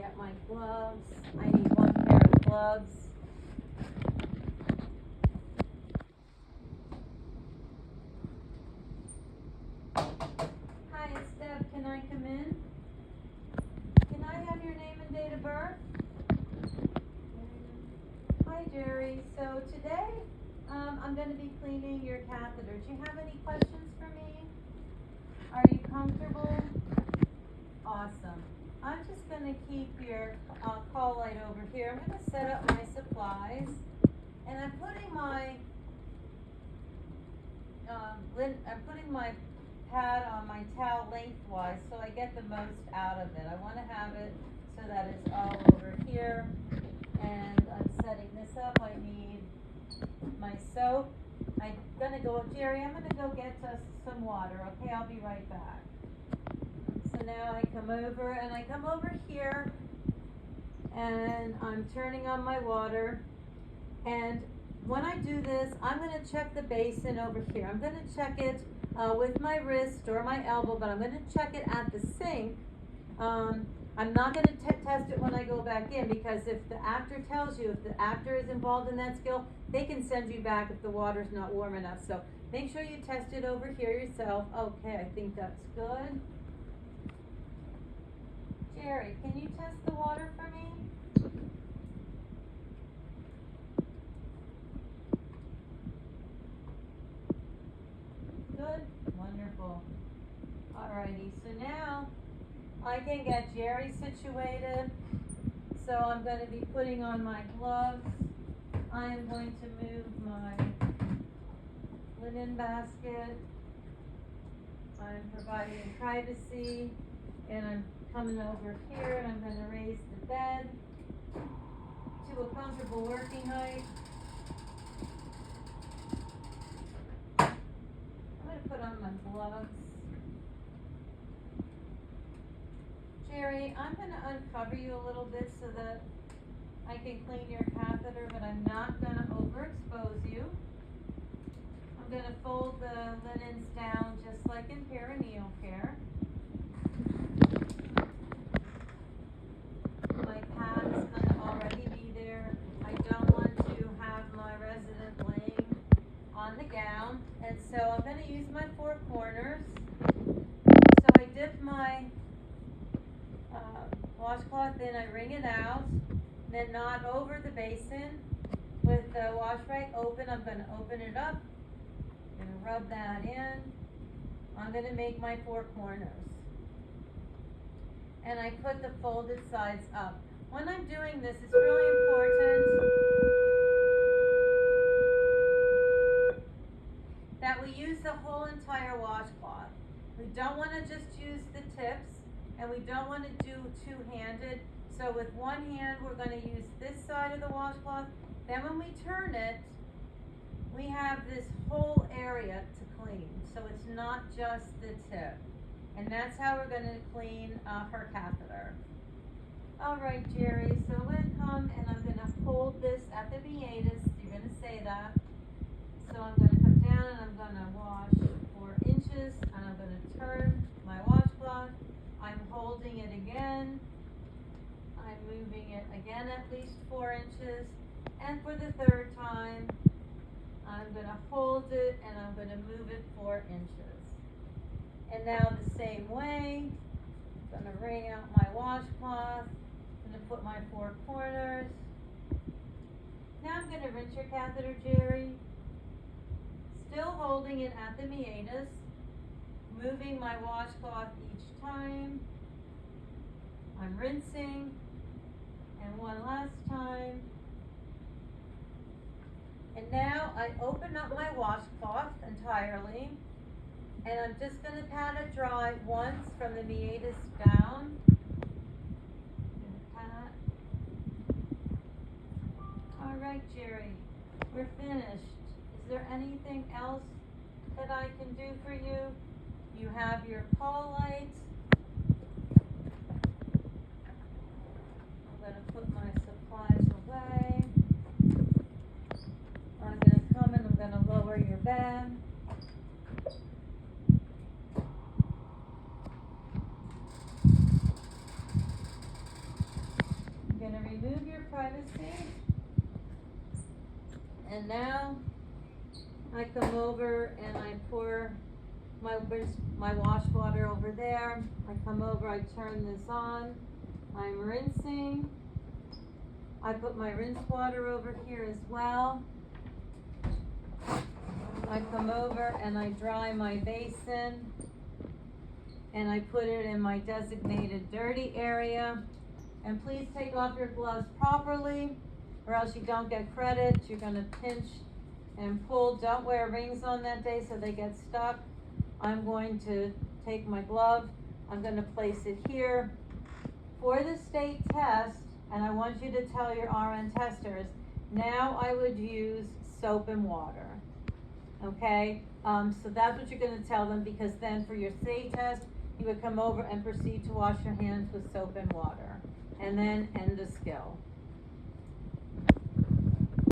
get my gloves. I need one pair of gloves. Hi, it's Deb. Can I come in? Can I have your name and date of birth? Hi, Jerry. So today, I'm going to be cleaning your catheter. Do you have any questions for me? Are you comfortable? Awesome. I'm just going to keep your call light over here. I'm going to set up my supplies, and I'm putting my pad on my towel lengthwise so I get the most out of it. I want to have it so that it's all over here, and I'm setting this up. I need my soap. Jerry, I'm gonna go get us some water, okay? I'll be right back. So now I come over here, and I'm turning on my water, and when I do this, I'm gonna check the basin over here. I'm gonna check it with my wrist or my elbow, but I'm gonna check it at the sink. I'm not going to test it when I go back in, because if the actor tells you, if the actor is involved in that skill, they can send you back if the water's not warm enough. So make sure you test it over here yourself. Okay, I think that's good. Jerry, can you test the water for me? Good, wonderful. Alrighty, so now I can get Jerry situated. So I'm going to be putting on my gloves. I am going to move my linen basket. I'm providing privacy, and I'm coming over here, and I'm going to raise the bed to a comfortable working height. I'm going to put on my gloves. Jerry, I'm going to uncover you a little bit so that I can clean your catheter, but I'm not going to overexpose you. I'm going to fold the linens down just like in perineal care. My pad is going to already be there. I don't want to have my resident laying on the gown, and so I'm going to use my 4 corners. So I dip my washcloth in, I wring it out, then not over the basin. With the wash rag open, I'm going to open it up. I'm going to rub that in. I'm going to make my 4 corners. And I put the folded sides up. When I'm doing this, it's really important that we use the whole entire washcloth. We don't want to just use the tips, and we don't want to do two-handed. So with one hand, we're going to use this side of the washcloth. Then when we turn it, we have this whole area to clean. So it's not just the tip. And that's how we're going to clean her catheter. All right, Jerry, so I'm going to come and I'm going to hold this at the meatus. You're going to say that. So I'm going to come down and I'm going to wash 4 inches, and I'm going to turn my washcloth. I'm holding it again. I'm moving it again at least 4 inches. And for the 3rd time, I'm going to hold it and I'm going to move it 4 inches. And now the same way, I'm going to wring out my washcloth. I'm going to put my 4 corners. Now I'm going to rinse your catheter, Jerry. Still holding it at the meatus, moving my washcloth each time. I'm rinsing, and one last time. And now I open up my washcloth entirely, and I'm just going to pat it dry once from the meatus down. Pat. All right, Jerry, we're finished. Is there anything else that I can do for you? You have your call light. I'm going to put my supplies away. I'm going to come and I'm going to lower your bed. privacy. And now, I come over and I pour my wash water over there. I come over, I turn this on. I'm rinsing. I put my rinse water over here as well. I come over and I dry my basin. And I put it in my designated dirty area. And please take off your gloves properly, or else you don't get credit. You're gonna pinch and pull. Don't wear rings on that day so they get stuck. I'm going to take my glove, I'm gonna place it here. For the state test, and I want you to tell your RN testers, now I would use soap and water. Okay, so that's what you're gonna tell them, because then for your state test, you would come over and proceed to wash your hands with soap and water, and then end the skill.